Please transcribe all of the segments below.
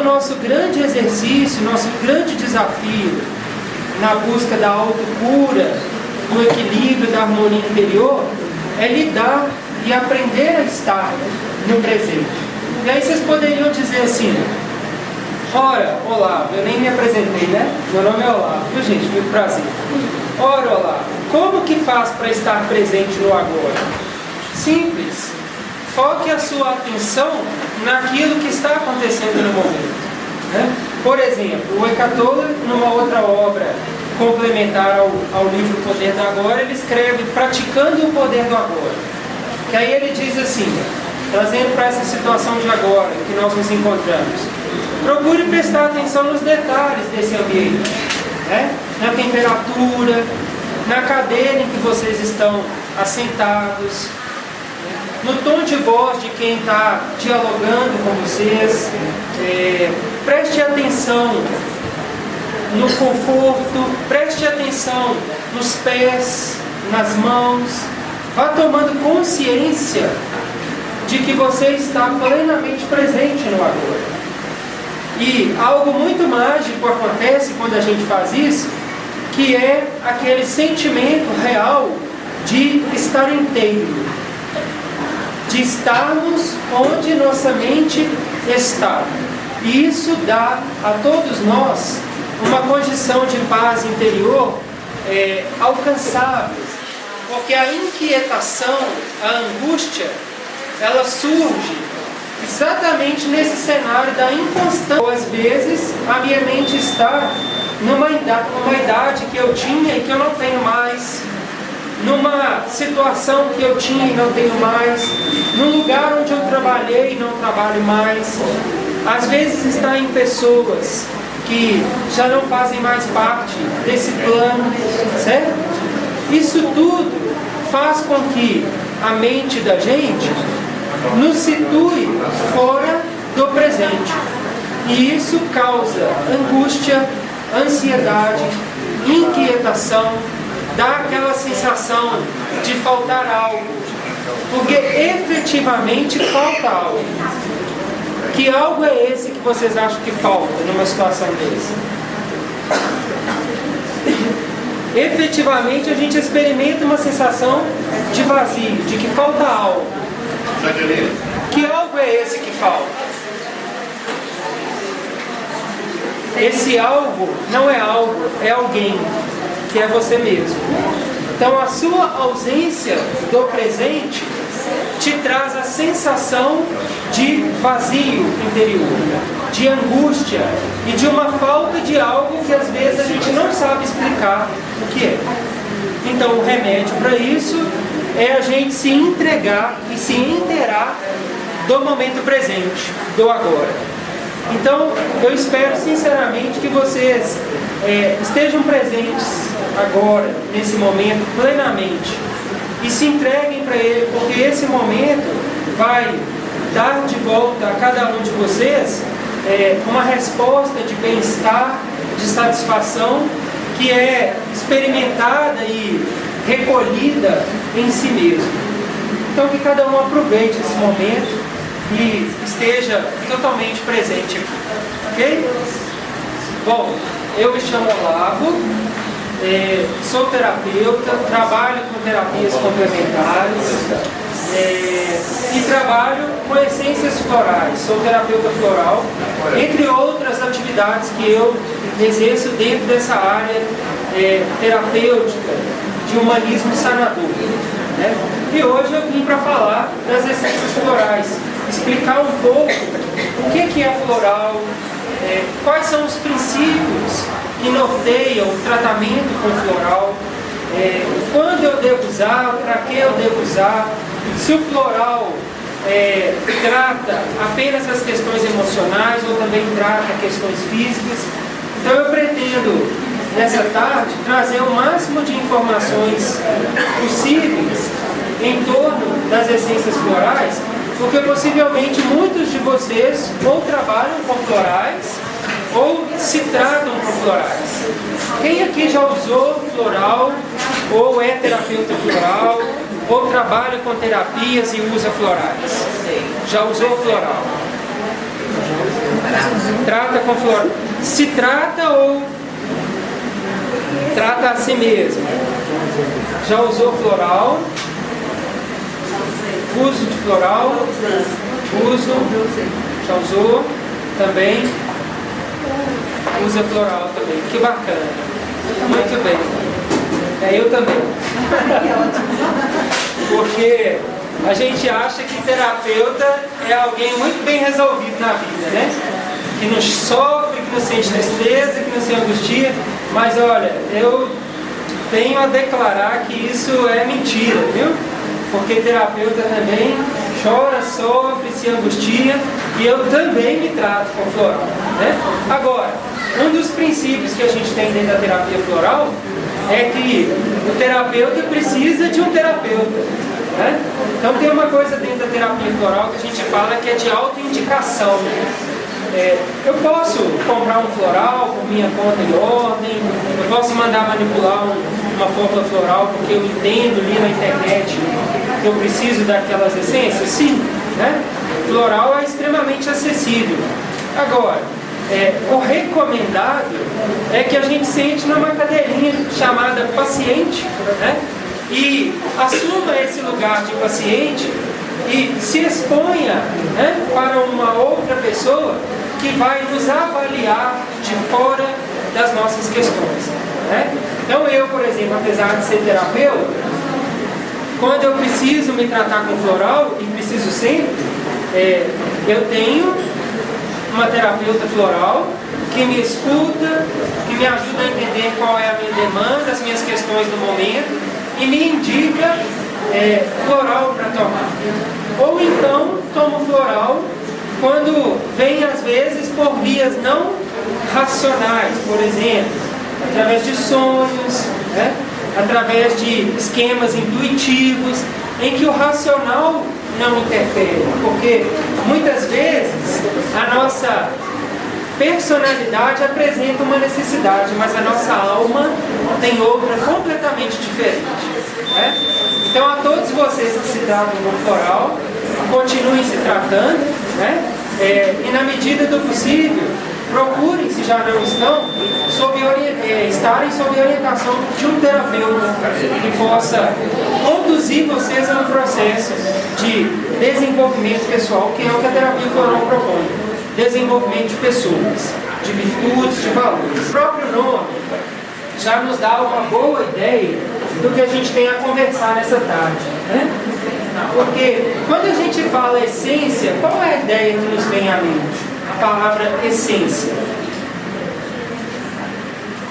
nosso grande exercício, nosso grande desafio na busca da autocura, do equilíbrio, da harmonia interior, é lidar e aprender a estar no presente. E aí vocês poderiam dizer assim: ora, Olavo, eu nem me apresentei, né? Meu nome é Olavo, viu, gente? Muito prazer. Ora, Olavo, como que faz para estar presente no agora? Simples. Foque a sua atenção naquilo que está acontecendo no momento, né? Por exemplo, o Eckhart Tolle, numa outra obra complementar ao livro Poder do Agora, ele escreve Praticando o Poder do Agora. Que aí ele diz assim, trazendo para essa situação de agora que nós nos encontramos: procure prestar atenção nos detalhes desse ambiente, né? Na temperatura, na cadeira em que vocês estão assentados, no tom de voz de quem está dialogando com vocês. Preste atenção no conforto, preste atenção nos pés, nas mãos. Vá tomando consciência de que você está plenamente presente no agora. E algo muito mágico acontece quando a gente faz isso, que é aquele sentimento real de estar inteiro, de estarmos onde nossa mente está. E isso dá a todos nós uma condição de paz interior alcançável, porque a inquietação, a angústia, ela surge exatamente nesse cenário da inconstância. Às vezes a minha mente está numa idade que eu tinha e que eu não tenho mais, numa situação que eu tinha e não tenho mais, num lugar onde eu trabalhei e não trabalho mais. Às vezes está em pessoas que já não fazem mais parte desse plano, certo? Isso tudo faz com que a mente da gente nos situe fora do presente. E isso causa angústia, ansiedade, inquietação, dá aquela sensação de faltar algo, porque efetivamente falta algo. Que algo é esse que vocês acham que falta numa situação dessa? Efetivamente a gente experimenta uma sensação de vazio, de que falta algo. Que algo é esse que falta? Esse algo não é algo, é alguém, que é você mesmo. Então a sua ausência do presente te traz a sensação de vazio interior, de angústia e de uma falta de algo que às vezes a gente não sabe explicar o que é. Então o remédio para isso é a gente se entregar e se inteirar do momento presente, do agora. Então eu espero sinceramente que vocês estejam presentes agora, nesse momento, plenamente, e se entreguem para ele, porque esse momento vai dar de volta a cada um de vocês uma resposta de bem-estar, de satisfação, que é experimentada e recolhida em si mesmo. Então que cada um aproveite esse momento e esteja totalmente presente aqui, ok? Bom, eu me chamo Olavo, sou terapeuta, trabalho com terapias complementares e trabalho com essências florais. Sou terapeuta floral, entre outras atividades que eu exerço dentro dessa área terapêutica de humanismo sanador, né? E hoje eu vim para falar das essências florais, explicar um pouco o que é floral, quais são os princípios que norteiam o tratamento com floral, quando eu devo usar, para que eu devo usar, se o floral trata apenas as questões emocionais ou também trata questões físicas. Então eu pretendo, nessa tarde, trazer o máximo de informações possíveis em torno das essências florais, porque possivelmente muitos de vocês ou trabalham com florais ou se tratam com florais. Quem aqui já usou floral, ou é terapeuta floral, ou trabalha com terapias e usa florais? Já usou floral? Trata com floral. Se trata ou trata a si mesmo. Já usou floral? Uso de floral? Uso. Já usou? Também? Usa floral também. Que bacana. Muito bem. Eu também. Porque a gente acha que terapeuta é alguém muito bem resolvido na vida, né? Que não sofre, que não sente tristeza, que não se angustia. Mas olha, eu tenho a declarar que isso é mentira, viu? Porque terapeuta também chora, sofre, se angustia, e eu também me trato com floral, né? Agora, um dos princípios que a gente tem dentro da terapia floral é que o terapeuta precisa de um terapeuta, né? Então tem uma coisa dentro da terapia floral que a gente fala que é de autoindicação. Eu posso comprar um floral por minha conta e ordem, eu posso mandar manipular uma fórmula floral porque eu entendo ali na internet que eu preciso daquelas essências? Sim, né? Floral é extremamente acessível. Agora, o recomendável é que a gente sente numa cadeirinha chamada paciente, né? E assuma esse lugar de paciente e se exponha, né, para uma outra pessoa que vai nos avaliar de fora das nossas questões, né? Então eu, por exemplo, apesar de ser terapeuta, quando eu preciso me tratar com floral, e preciso sempre, eu tenho uma terapeuta floral que me escuta, que me ajuda a entender qual é a minha demanda, as minhas questões do momento, e me indica floral para tomar. Ou então tomo floral quando vem às vezes por vias não racionais, por exemplo, através de sonhos, né? Através de esquemas intuitivos, em que o racional não interfere, porque muitas vezes a nossa personalidade apresenta uma necessidade, mas a nossa alma tem outra completamente diferente, né? Então, a todos vocês que se tratam com floral, continuem se tratando, né? E na medida do possível, procurem, se já não estão, estarem sob orientação de um terapeuta que possa conduzir vocês a um processo de desenvolvimento pessoal, que é o que a terapia floral propõe. Desenvolvimento de pessoas, de virtudes, de valores. O próprio nome já nos dá uma boa ideia do que a gente tem a conversar nessa tarde, né? Porque quando a gente fala essência, qual é a ideia que nos vem à mente? A palavra essência.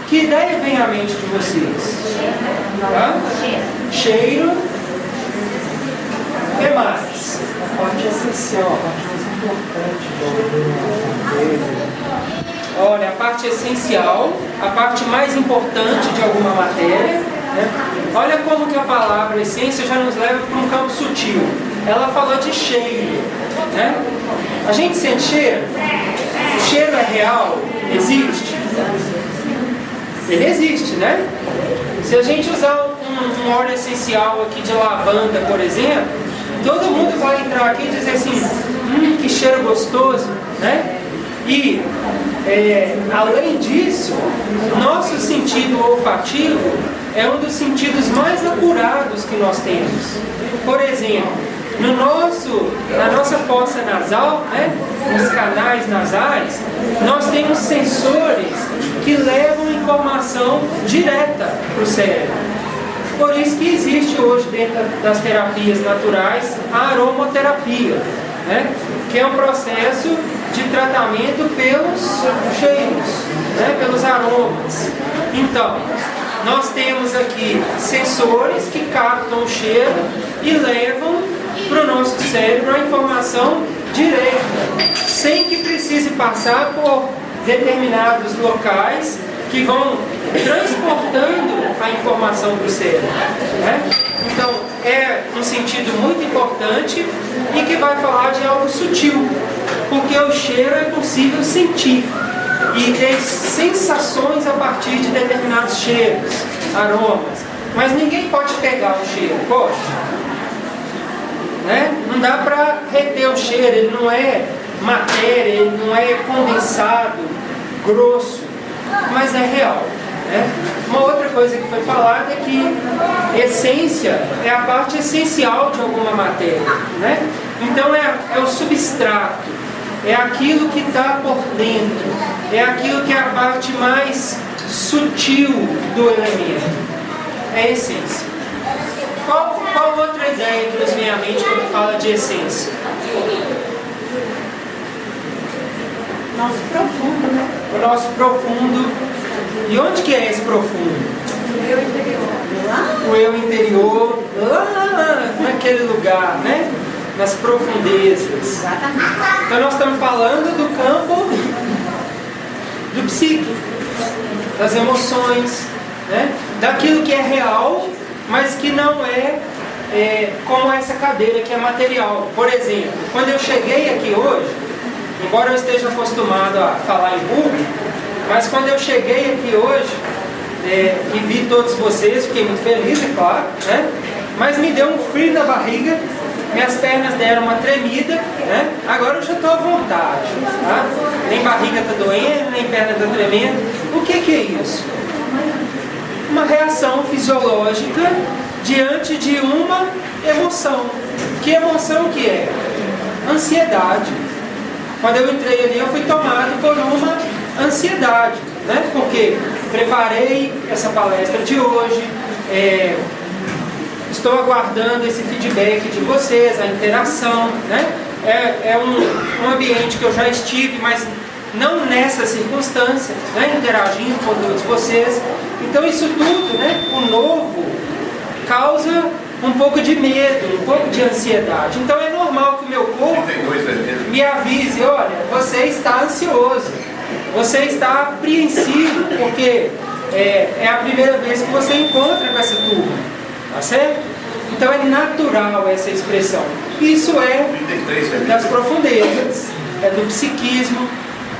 Que ideia vem à mente de vocês? Tá? Cheiro. O que mais? A parte essencial, a parte mais importante. Olha, a parte essencial, a parte mais importante de alguma matéria, né? Olha como que a palavra essência já nos leva para um campo sutil. Ela falou de cheiro, né? A gente sente cheiro? O cheiro é real? Existe? Ele existe, né? Se a gente usar um óleo essencial aqui de lavanda, por exemplo, todo mundo vai entrar aqui e dizer assim, que cheiro gostoso, né? E, além disso, nosso sentido olfativo é um dos sentidos mais apurados que nós temos. Por exemplo, na nossa fossa nasal, né, nos canais nasais, nós temos sensores que levam informação direta para o cérebro. Por isso que existe hoje dentro das terapias naturais a aromaterapia, né, que é um processo de tratamento pelos cheiros, né, pelos aromas. Então, nós temos aqui sensores que captam o cheiro e levam para o nosso cérebro a informação direta, sem que precise passar por determinados locais que vão transportando a informação para o cérebro, né? Então, é um sentido muito importante e que vai falar de algo sutil, porque o cheiro é possível sentir e ter sensações a partir de determinados cheiros, aromas, mas ninguém pode pegar o cheiro, pode? Né? Não dá para reter o cheiro, ele não é matéria, ele não é condensado, grosso, mas é real, né? Uma outra coisa que foi falada é que essência é a parte essencial de alguma matéria, né? Então é o substrato, é aquilo que está por dentro, é aquilo que é a parte mais sutil do elemento, é a essência. Qual outra ideia que nos vem à mente quando fala de essência? Nosso profundo, né? O nosso profundo. E onde que é esse profundo? O eu interior. Lá? O eu interior, lá naquele lugar, né? Nas profundezas. Exatamente. Então nós estamos falando do campo do psique, das emoções, né? Daquilo que é real, mas que não é como essa cadeira que é material. Por exemplo, quando eu cheguei aqui hoje, embora eu esteja acostumado a falar em público, mas quando eu cheguei aqui hoje e vi todos vocês, fiquei muito feliz, é claro, né? Mas me deu um frio na barriga, minhas pernas deram uma tremida, né? Agora eu já estou à vontade, tá? Nem barriga está doendo, nem perna está tremendo. O que é isso? Uma reação fisiológica diante de uma emoção. Que emoção que é? Ansiedade. Quando eu entrei ali, eu fui tomado por uma ansiedade, né? Porque preparei essa palestra de hoje, estou aguardando esse feedback de vocês, a interação, né? É um ambiente que eu já estive, mas não nessa circunstância, né? Interagindo com todos vocês. Então isso tudo, né? O novo causa um pouco de medo, um pouco de ansiedade. Então é normal que o meu corpo me avise, olha, você está ansioso, você está apreensivo, porque é a primeira vez que você encontra com essa turma, tá certo? Então é natural essa expressão. Isso é das profundezas, é do psiquismo,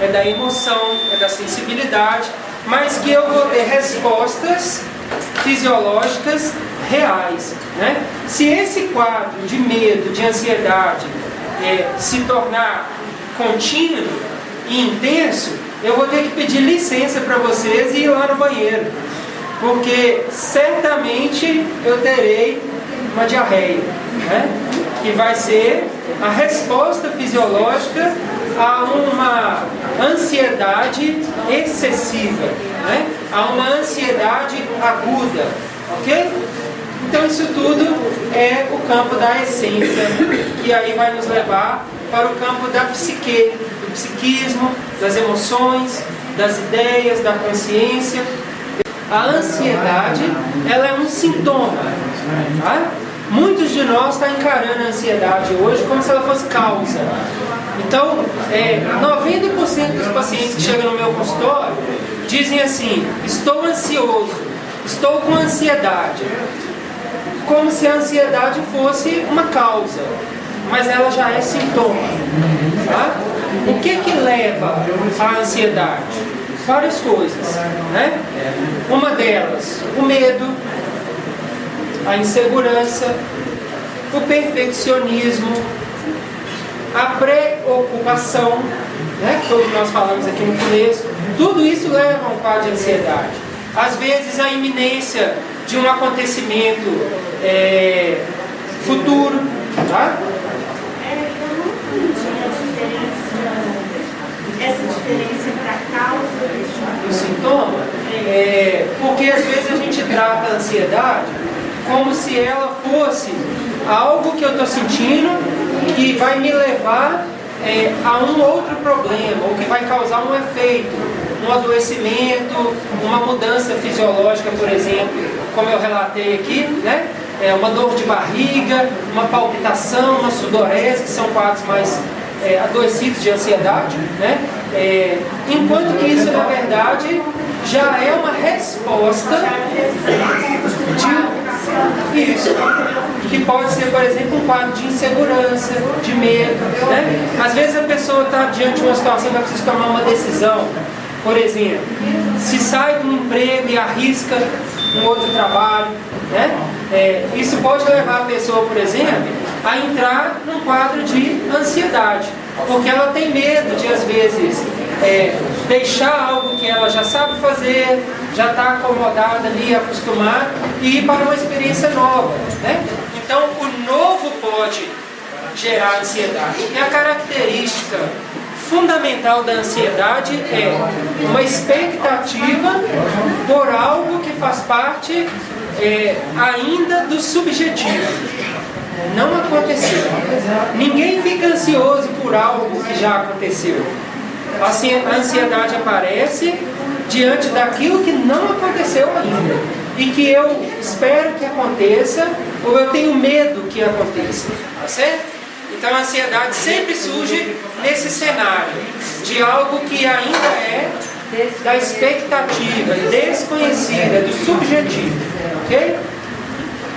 é da emoção, é da sensibilidade, mas que eu vou ter respostas fisiológicas reais, né? Se esse quadro de medo, de ansiedade se tornar contínuo e intenso, eu vou ter que pedir licença para vocês e ir lá no banheiro, porque certamente eu terei uma diarreia, né? Que vai ser a resposta fisiológica a uma ansiedade excessiva, né? A uma ansiedade aguda, ok? Então isso tudo é o campo da essência, que aí vai nos levar para o campo da psique, do psiquismo, das emoções, das ideias, da consciência. A ansiedade, ela é um sintoma, tá? Muitos de nós estão encarando a ansiedade hoje como se ela fosse causa. Então, 90% dos pacientes que chegam no meu consultório dizem assim: estou ansioso, estou com ansiedade. Como se a ansiedade fosse uma causa, mas ela já é sintoma, tá? O que leva à ansiedade? Várias coisas, né? Uma delas, o medo, a insegurança, o perfeccionismo, a preocupação, né? Que foi o que nós falamos aqui no começo. Tudo isso leva a um quadro de ansiedade. Às vezes a iminência de um acontecimento futuro, tá? Eu não entendi essa diferença entre a causa Do sintoma, porque às vezes a gente trata a ansiedade como se ela fosse algo que eu estou sentindo que vai me levar a um outro problema, ou que vai causar um efeito, um adoecimento, uma mudança fisiológica, por exemplo, como eu relatei aqui, né? Uma dor de barriga, uma palpitação, uma sudorese, que são quadros mais adoecidos de ansiedade, né? Enquanto que isso, na verdade, já é uma resposta de isso, que pode ser, por exemplo, um quadro de insegurança, de medo, né? Às vezes a pessoa está diante de uma situação que ela precisa tomar uma decisão. Por exemplo, se sai de um emprego e arrisca um outro trabalho, né? Isso pode levar a pessoa, por exemplo, a entrar num quadro de ansiedade. Porque ela tem medo de, às vezes, deixar algo que ela já sabe fazer, já está acomodada ali, acostumada, e ir para uma experiência nova, né? Então, o novo pode gerar ansiedade. E a característica fundamental da ansiedade é uma expectativa por algo que faz parte ainda do subjetivo. Não aconteceu. Ninguém fica ansioso por algo que já aconteceu. A ansiedade aparece diante daquilo que não aconteceu ainda e que eu espero que aconteça ou eu tenho medo que aconteça. Tá certo? Então a ansiedade sempre surge nesse cenário de algo que ainda é da expectativa, desconhecida, do subjetivo. Ok?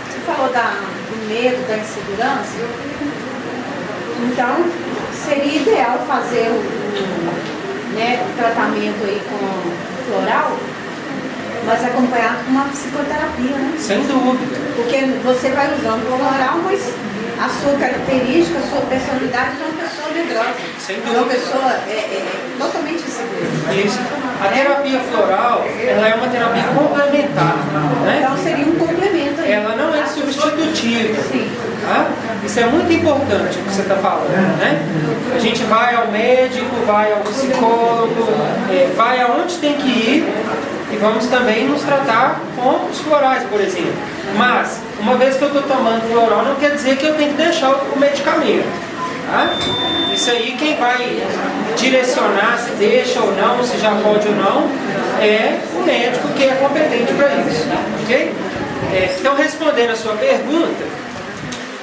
Você falou do medo, da insegurança. Então, seria ideal fazer o tratamento aí com floral, mas acompanhado com uma psicoterapia, né? Sem dúvida. Porque você vai usando o floral, mas a sua característica, a sua personalidade é uma pessoa medrosa. Sem É dúvida. uma pessoa totalmente insegura. Isso. A terapia floral, ela é uma terapia complementar, né? Então seria um complemento aí. Ela não é substitutiva. Sim. Tá? Isso é muito importante o que você está falando, né? A gente vai ao médico, vai ao psicólogo, vai aonde tem que ir e vamos também nos tratar com os florais, por exemplo. Mas, uma vez que eu estou tomando floral, não quer dizer que eu tenho que deixar o medicamento. Tá? Isso aí quem vai direcionar se deixa ou não, se já pode ou não, é o médico que é competente para isso. Ok? Então, respondendo a sua pergunta,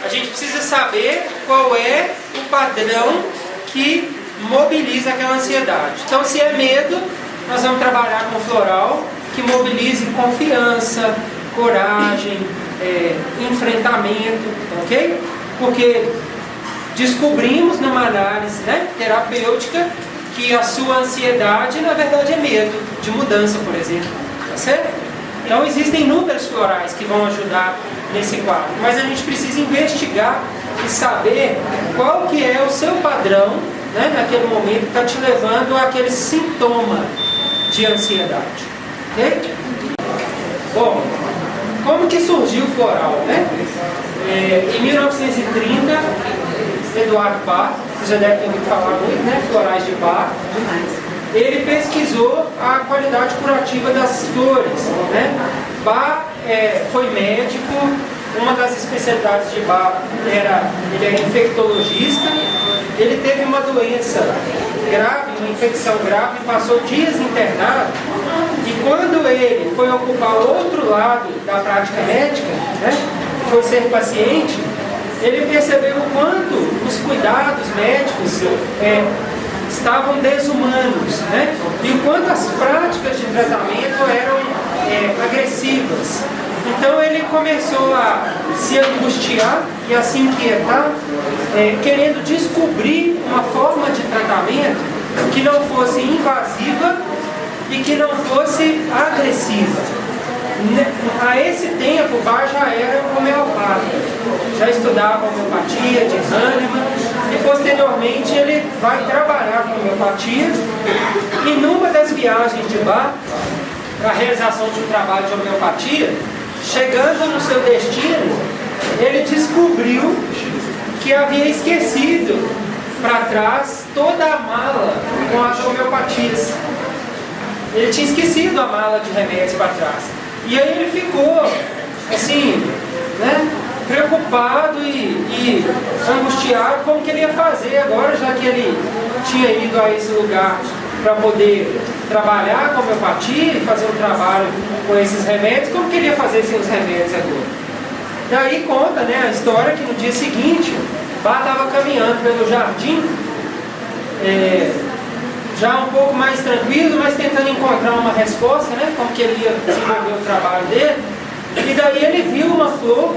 a gente precisa saber qual é o padrão que mobiliza aquela ansiedade. Então, se é medo, nós vamos trabalhar com floral que mobilize confiança, coragem, enfrentamento, ok? Porque descobrimos numa análise, né, terapêutica que a sua ansiedade, na verdade, é medo de mudança, por exemplo. Tá certo? Então, existem inúmeros florais que vão ajudar nesse quadro, mas a gente precisa investigar e saber qual que é o seu padrão, né, naquele momento que está te levando àquele sintoma de ansiedade. Ok? Bom, como que surgiu o floral, né? Em 1930, Eduardo Bach, você já deve ter ouvido falar muito, né? Florais de Bach. Ele pesquisou a qualidade curativa das flores, né? Bach foi médico, uma das especialidades de Bach ele é infectologista. Ele teve uma doença grave, uma infecção grave, passou dias internado, e quando ele foi ocupar outro lado da prática médica, né, foi ser paciente, ele percebeu o quanto os cuidados médicos estavam desumanos, né, e o quanto as práticas de tratamento eram agressivas. Então ele começou a se angustiar e a se inquietar, querendo descobrir uma forma de tratamento que não fosse invasiva e que não fosse agressiva. A esse tempo, Bach já era homeopata, já estudava homeopatia de Hahnemann, e posteriormente ele vai trabalhar com homeopatia, e numa das viagens de Bach, para a realização de um trabalho de homeopatia, chegando no seu destino, ele descobriu que havia esquecido para trás toda a mala com as homeopatias. Ele tinha esquecido a mala de remédios para trás. E aí ele ficou, assim, né, preocupado e angustiado como que ele ia fazer agora, já que ele tinha ido a esse lugar para poder trabalhar com homeopatia e fazer um trabalho com esses remédios, como que ele ia fazer sem os remédios agora? Daí conta, né, a história que no dia seguinte, Bach estava caminhando pelo jardim, já um pouco mais tranquilo, mas tentando encontrar uma resposta, né, como que ele ia desenvolver o trabalho dele, e daí ele viu uma flor,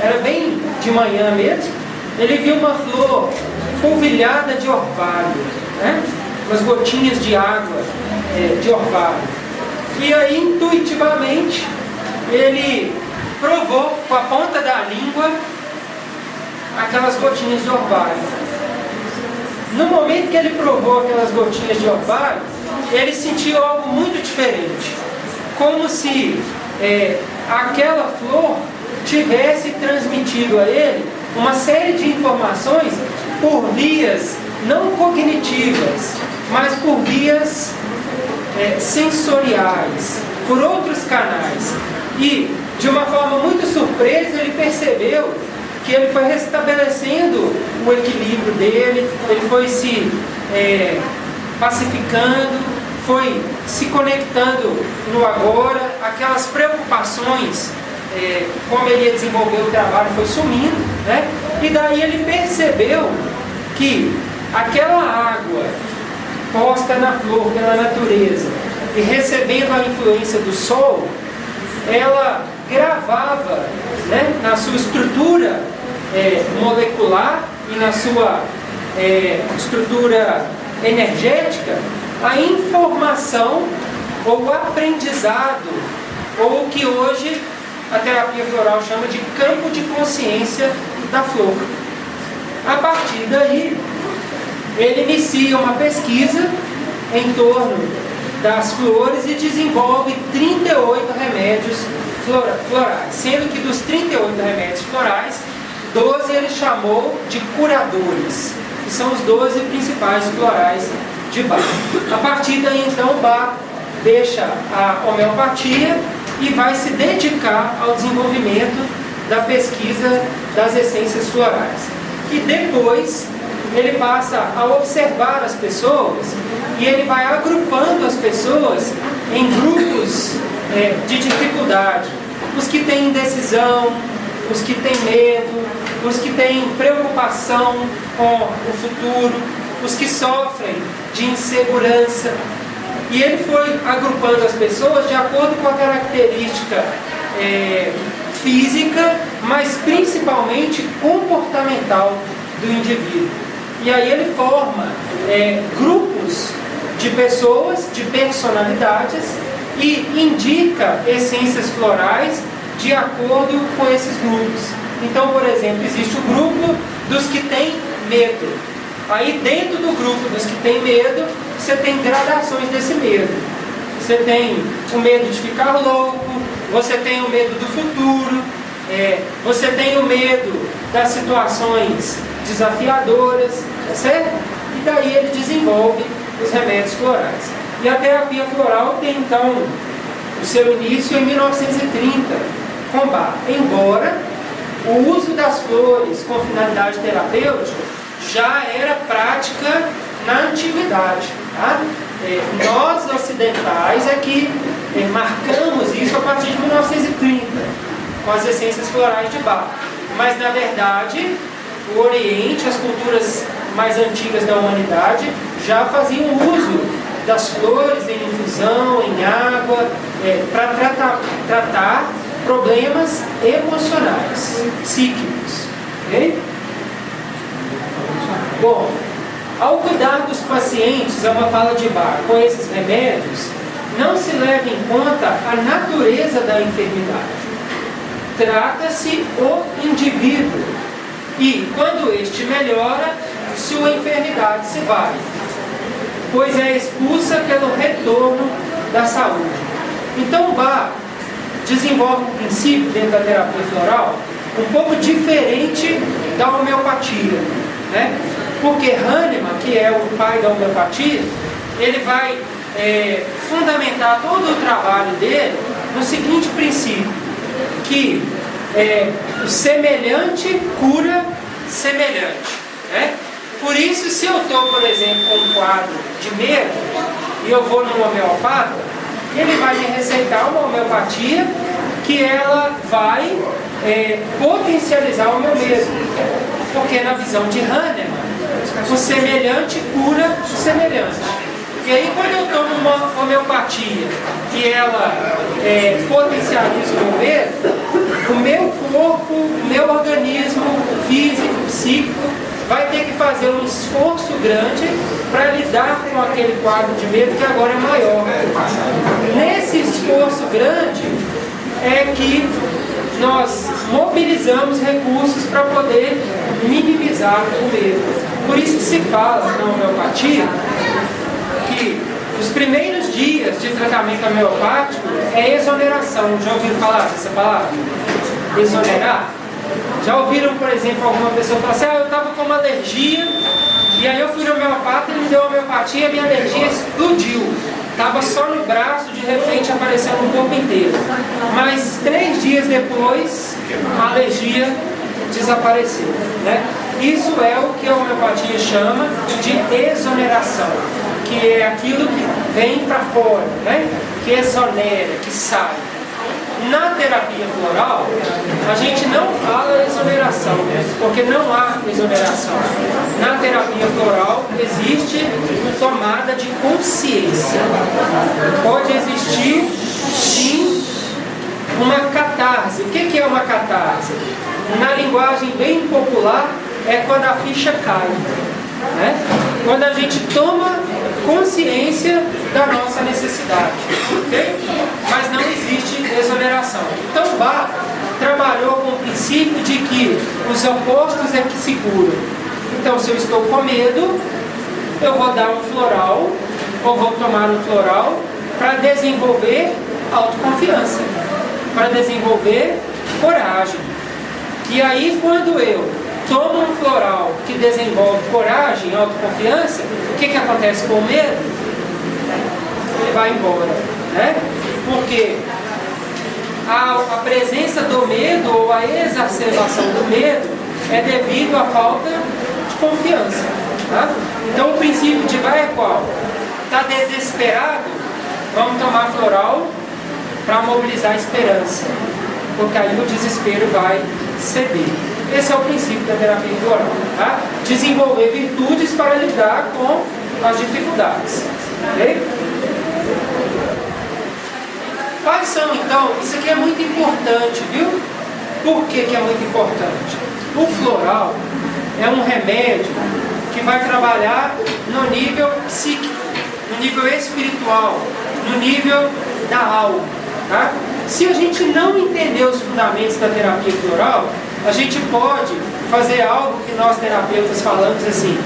era bem de manhã mesmo, ele viu uma flor polvilhada de orvalho, né, umas gotinhas de água de orvalho. E aí, intuitivamente, ele provou com a ponta da língua aquelas gotinhas de orvalho. no momento que ele provou aquelas gotinhas de orvalho, ele sentiu algo muito diferente. Como se aquela flor tivesse transmitido a ele uma série de informações por vias não cognitivas, mas por vias sensoriais, por outros canais. E, de uma forma muito surpresa, ele percebeu que ele foi restabelecendo o equilíbrio dele, ele foi se pacificando, foi se conectando no agora, aquelas preocupações, como ele ia desenvolver o trabalho, foi sumindo, né? E daí ele percebeu que aquela água posta na flor pela natureza e recebendo a influência do sol, ela gravava, né, na sua estrutura molecular e na sua estrutura energética a informação ou o aprendizado, ou o que hoje a terapia floral chama de campo de consciência da flor. A partir daí, ele inicia uma pesquisa em torno das flores e desenvolve 38 remédios florais, sendo que dos 38 remédios florais, 12 ele chamou de curadores, que são os 12 principais florais de Bach. A partir daí, então, Bach deixa a homeopatia e vai se dedicar ao desenvolvimento da pesquisa das essências florais. E depois ele passa a observar as pessoas e ele vai agrupando as pessoas em grupos de dificuldade. Os que têm indecisão, os que têm medo, os que têm preocupação com o futuro, os que sofrem de insegurança. E ele foi agrupando as pessoas de acordo com a característica física, mas principalmente comportamental do indivíduo. E aí ele forma grupos de pessoas, de personalidades, e indica essências florais de acordo com esses grupos. Então, por exemplo, existe o grupo dos que têm medo. Aí dentro do grupo dos que têm medo, você tem gradações desse medo. Você tem o medo de ficar louco, você tem o medo do futuro, você tem o medo das situações desafiadoras, tá certo? E daí ele desenvolve os remédios florais. E a terapia floral tem então o seu início em 1930, com Bach. Embora o uso das flores com finalidade terapêutica já era prática na antiguidade. Tá? Nós ocidentais é que marcamos isso a partir de 1930, com as essências florais de Bach. Mas na verdade, o Oriente, as culturas mais antigas da humanidade, já faziam uso das flores em infusão, em água, para tratar problemas emocionais, psíquicos. Okay? Bom, ao cuidar dos pacientes, é uma fala de Bach, com esses remédios, não se leva em conta a natureza da enfermidade. Trata-se o indivíduo. E, quando este melhora, sua enfermidade se vai, pois é expulsa pelo retorno da saúde. Então, Bach desenvolve um princípio dentro da terapia floral um pouco diferente da homeopatia, né? Porque Hahnemann, que é o pai da homeopatia, ele vai fundamentar todo o trabalho dele no seguinte princípio, que o semelhante cura semelhante, né? Por isso, se eu estou, por exemplo, com um quadro de medo e eu vou num homeopata, ele vai me receitar uma homeopatia que ela vai potencializar o meu medo. Porque na visão de Hahnemann, o semelhante cura o semelhante. E aí, quando eu tomo uma homeopatia que ela potencializa o meu medo, o meu corpo, o meu organismo físico, psíquico, vai ter que fazer um esforço grande para lidar com aquele quadro de medo que agora é maior. Nesse esforço grande é que nós mobilizamos recursos para poder minimizar o medo. Por isso que se fala na homeopatia que os primeiros dias de tratamento homeopático é exoneração. Já ouviram falar dessa palavra? Exonerar? Já ouviram, por exemplo, alguma pessoa falar assim: eu estava com uma alergia e aí eu fui no homeopata, ele me deu homeopatia e a minha alergia explodiu. Estava só no braço, de repente apareceu no corpo inteiro. Mas 3 dias depois, a alergia desapareceu, né? Isso é o que a homeopatia chama de exoneração, que é aquilo que vem para fora, né? Que exonera, que sai. Na terapia floral, a gente não fala exoneração, porque não há exoneração. Na terapia floral existe tomada de consciência. Pode existir, sim, uma catarse. O que é uma catarse? Na linguagem bem popular, é quando a ficha cai, né? Quando a gente toma consciência da nossa necessidade, ok? Mas não existe exoneração. Então Bach trabalhou com o princípio de que os opostos é que se curam. Então, se eu estou com medo, eu vou dar um floral, ou vou tomar um floral para desenvolver autoconfiança, para desenvolver coragem. E aí, quando eu tomo um floral que desenvolve coragem, autoconfiança, o que acontece com o medo? Ele vai embora, né? Porque a presença do medo ou a exacerbação do medo é devido à falta de confiança, tá? Então o princípio de Bach é qual? Está desesperado? Vamos tomar floral para mobilizar a esperança, porque aí o desespero vai ceder. Esse é o princípio da terapia floral, tá? Desenvolver virtudes para lidar com as dificuldades, ok? Quais são, então? Isso aqui é muito importante, viu? Por que é muito importante? O floral é um remédio que vai trabalhar no nível psíquico, no nível espiritual, no nível da alma, tá? Se a gente não entender os fundamentos da terapia floral, a gente pode fazer algo que nós terapeutas falamos assim,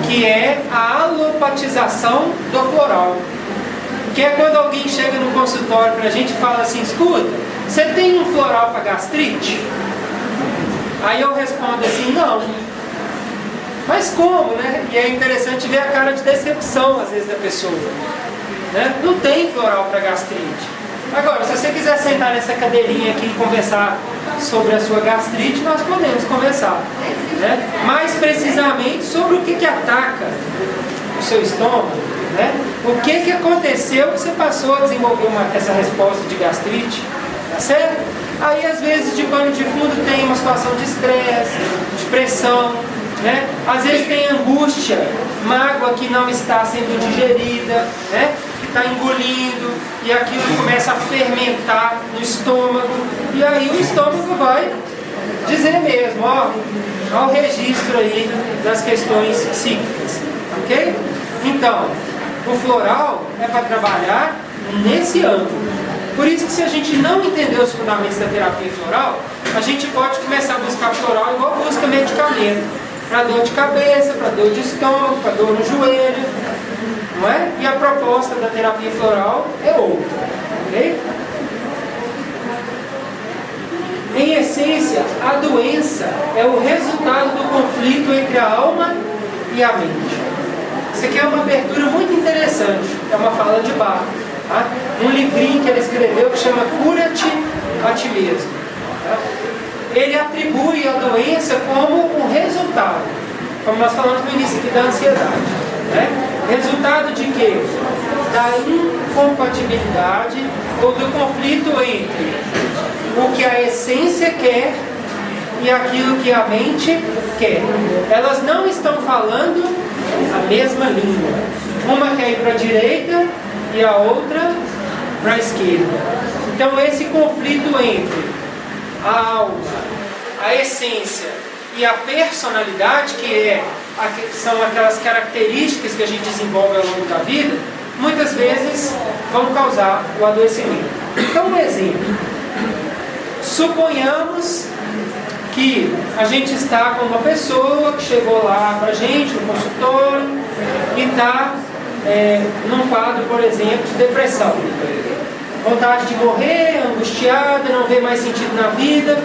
que é a alopatização do floral. Que é quando alguém chega no consultório para a gente e fala assim: escuta, você tem um floral para gastrite? Aí eu respondo assim: não. Mas como, né? E é interessante ver a cara de decepção às vezes da pessoa, né? Não tem floral para gastrite. Agora, se você quiser sentar nessa cadeirinha aqui e conversar sobre a sua gastrite, nós podemos conversar, né? Mais precisamente sobre o que ataca o seu estômago, né? O que aconteceu que você passou a desenvolver essa resposta de gastrite, tá certo? Aí às vezes de pano de fundo tem uma situação de estresse, de pressão, né? Às vezes tem angústia, mágoa que não está sendo digerida, né? Está engolindo e aquilo começa a fermentar no estômago, e aí o estômago vai dizer mesmo, ó o registro aí das questões psíquicas, ok? Então, o floral é para trabalhar nesse âmbito. Por isso que se a gente não entender os fundamentos da terapia floral, a gente pode começar a buscar floral igual busca medicamento, para dor de cabeça, para dor de estômago, para dor no joelho, não é? E a proposta da terapia floral é outra, ok? Em essência, a doença é o resultado do conflito entre a alma e a mente. Isso aqui é uma abertura muito interessante, é uma fala de Bach, tá? Um livrinho que ele escreveu que chama Cura-te a ti mesmo, tá? Ele atribui a doença como um resultado, como nós falamos no início aqui, da ansiedade, né? Resultado de quê? Da incompatibilidade ou do conflito entre o que a essência quer e aquilo que a mente quer. Elas não estão falando a mesma língua. Uma quer ir para a direita e a outra para a esquerda. Então esse conflito entre a alma, a essência e a personalidade, que são aquelas características que a gente desenvolve ao longo da vida, muitas vezes vão causar o adoecimento. Então, um exemplo. Suponhamos que a gente está com uma pessoa que chegou lá para a gente no consultório e está num quadro, por exemplo, de depressão. Vontade de morrer, angustiada, não vê mais sentido na vida.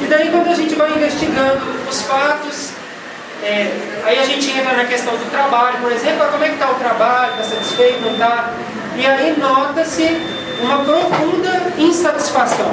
E daí quando a gente vai investigando os fatos, aí a gente entra na questão do trabalho, por exemplo, como é que está o trabalho, está satisfeito, não está? E aí nota-se uma profunda insatisfação.